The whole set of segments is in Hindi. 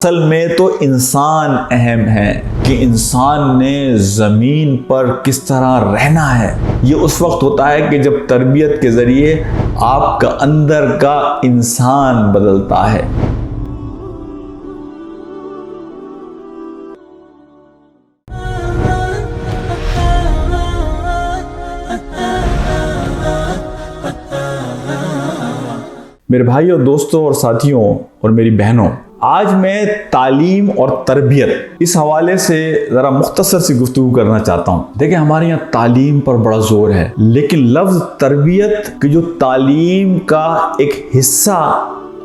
असल में तो इंसान अहम है कि इंसान ने ज़मीन पर किस तरह रहना है। ये उस वक्त होता है कि जब तरबियत के ज़रिए आपका अंदर का इंसान बदलता है। मेरे भाइयों, दोस्तों और साथियों और मेरी बहनों, आज मैं तालीम और तरबियत इस हवाले से ज़रा मुख्तसर सी गुफ्तगू करना चाहता हूँ। देखिए, हमारे यहाँ तालीम पर बड़ा जोर है, लेकिन लफ्ज़ तरबियत की जो तालीम का एक हिस्सा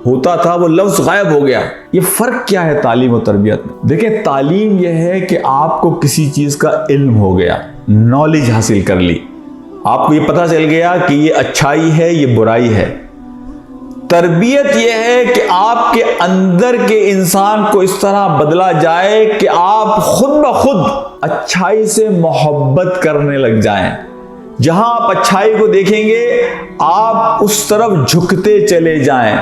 होता था वो लफ्ज़ गायब हो गया। ये फ़र्क क्या है तालीम और तरबियत में? देखिए, तालीम यह है कि आपको किसी चीज़ का इल्म हो गया, नॉलेज हासिल कर ली, आपको ये पता चल गया कि ये अच्छाई है, ये बुराई है। तरबियत यह है कि आपके अंदर के इंसान को इस तरह बदला जाए कि आप खुद ब खुद अच्छाई से मोहब्बत करने लग जाएं। जहां आप अच्छाई को देखेंगे आप उस तरफ झुकते चले जाएं,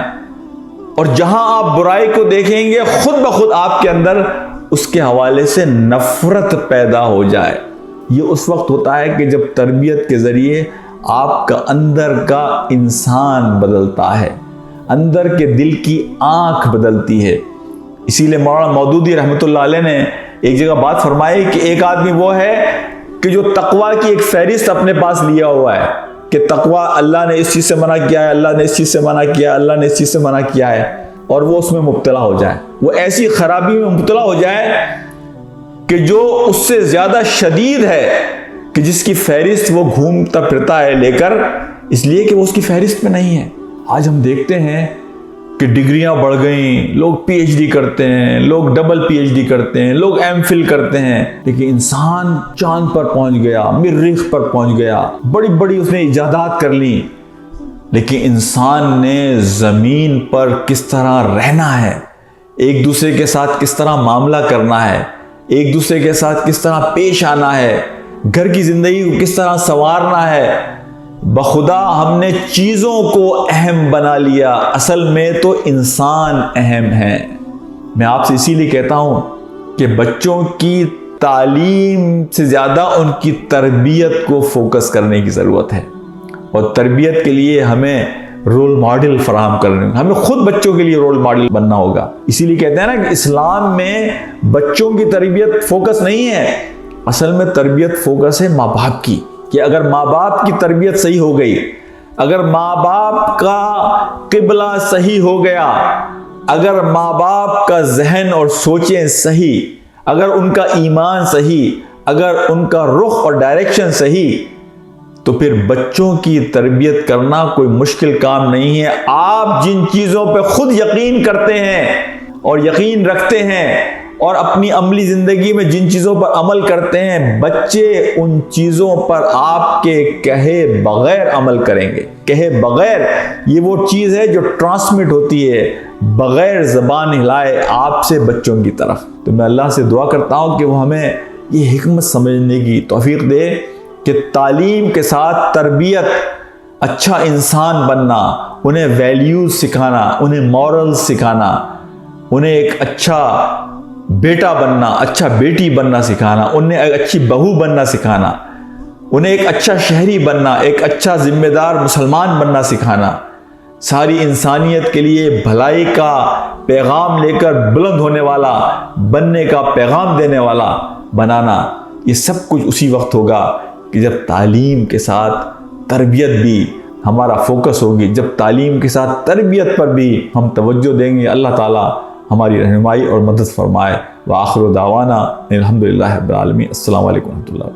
और जहां आप बुराई को देखेंगे खुद ब खुद आपके अंदर उसके हवाले से नफरत पैदा हो जाए। ये उस वक्त होता है कि जब तरबियत के जरिए आपका अंदर का इंसान बदलता है, अंदर के दिल की आंख बदलती है। इसीलिए मौलाना मौदूदी रहमतुल्लाह अलैह ने एक जगह बात फरमाई कि एक आदमी वो है कि जो तकवा की एक फहरिस्त अपने पास लिया हुआ है कि तकवा अल्लाह ने इस चीज़ से मना किया है, अल्लाह ने इस चीज़ से मना किया है, अल्लाह ने इस चीज़ से मना किया है, और वो उसमें मुब्तला हो जाए, वो ऐसी खराबी में मुब्तला हो जाए कि जो उससे ज़्यादा शदीद है कि जिसकी फहरिस्त वो घूमता फिरता है लेकर, इसलिए कि वो उसकी फहरिस्त में नहीं है। आज हम देखते हैं कि डिग्रियां बढ़ गई, लोग पीएचडी करते हैं, लोग डबल पीएचडी करते हैं, लोग एमफिल करते हैं, लेकिन इंसान चांद पर पहुंच गया, मरीख पर पहुंच गया, बड़ी बड़ी उसने इजादात कर ली, लेकिन इंसान ने ज़मीन पर किस तरह रहना है, एक दूसरे के साथ किस तरह मामला करना है, एक दूसरे के साथ किस तरह पेश आना है, घर की ज़िंदगी को किस तरह संवारना है, बखुदा हमने चीज़ों को अहम बना लिया। असल में तो इंसान अहम है। मैं आपसे इसीलिए कहता हूँ कि बच्चों की तालीम से ज़्यादा उनकी तरबियत को फोकस करने की ज़रूरत है, और तरबियत के लिए हमें रोल मॉडल फराहम करने होंगे, हमें खुद बच्चों के लिए रोल मॉडल बनना होगा। इसीलिए कहते हैं ना कि इस्लाम में बच्चों की तरबियत फोकस नहीं है, असल में तरबियत फोकस है माँ बाप की, कि अगर माँ बाप की तरबियत सही हो गई, अगर माँ बाप का किबला सही हो गया, अगर माँ बाप का जहन और सोचें सही, अगर उनका ईमान सही, अगर उनका रुख और डायरेक्शन सही, तो फिर बच्चों की तरबियत करना कोई मुश्किल काम नहीं है। आप जिन चीज़ों पे खुद यकीन करते हैं और यकीन रखते हैं और अपनी अमली ज़िंदगी में जिन चीज़ों पर अमल करते हैं, बच्चे उन चीज़ों पर आपके कहे बगैर अमल करेंगे। कहे बगैर, ये वो चीज़ है जो ट्रांसमिट होती है बगैर ज़बान हिलाए आपसे बच्चों की तरफ। तो मैं अल्लाह से दुआ करता हूँ कि वो हमें ये हिकमत समझने की तौफीक दे कि तालीम के साथ तरबियत, अच्छा इंसान बनना, उन्हें वैल्यूज़ सिखाना, उन्हें मॉरल्स सिखाना, उन्हें एक अच्छा बेटा बनना, अच्छा बेटी बनना सिखाना, उन्हें एक अच्छी बहू बनना सिखाना, उन्हें एक अच्छा शहरी बनना, एक अच्छा जिम्मेदार मुसलमान बनना सिखाना, सारी इंसानियत के लिए भलाई का पैगाम लेकर बुलंद होने वाला बनने का पैगाम देने वाला बनाना। ये सब कुछ उसी वक्त होगा कि जब तालीम के साथ तरबियत भी हमारा फोकस होगी, जब तालीम के साथ तरबियत पर भी हम तवज्जो देंगे। अल्लाह ताला हमारी रहनुमाई और मदद फरमाए। व आखिर दावाना अल्हम्दुलिल्लाहि रब्बिल आलमीन। अस्सलामु अलैकुम व रहमतुल्लाह।